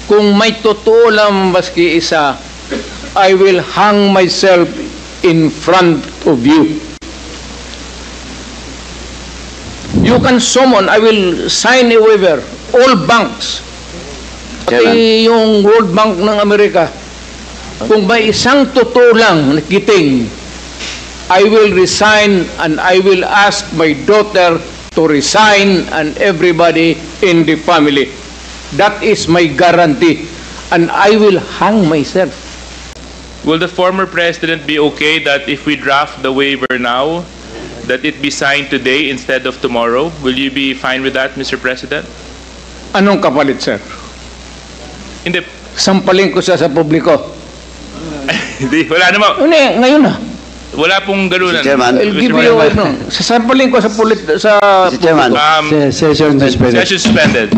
kung may totoo lang maski isa, I will hang myself in front of you. You can summon, I will sign a waiver, all banks, pati yung World Bank ng Amerika. Kung may isang totoo lang nakiting, I will resign and I will ask my daughter to resign and everybody in the family. That is my guarantee. And I will hang myself. Will the former president be okay that if we draft the waiver now, that it be signed today instead of tomorrow? Will you be fine with that, Mr. President? Anong kapalit, sir? Hindi. Sampalin ko siya sa publiko. Hindi, wala naman. Ngayon na. Wala pong galunan. Mr. Chairman. I'll give you, sasampalin ko sa Mr. Chairman. publiko. Session suspended. Session suspended.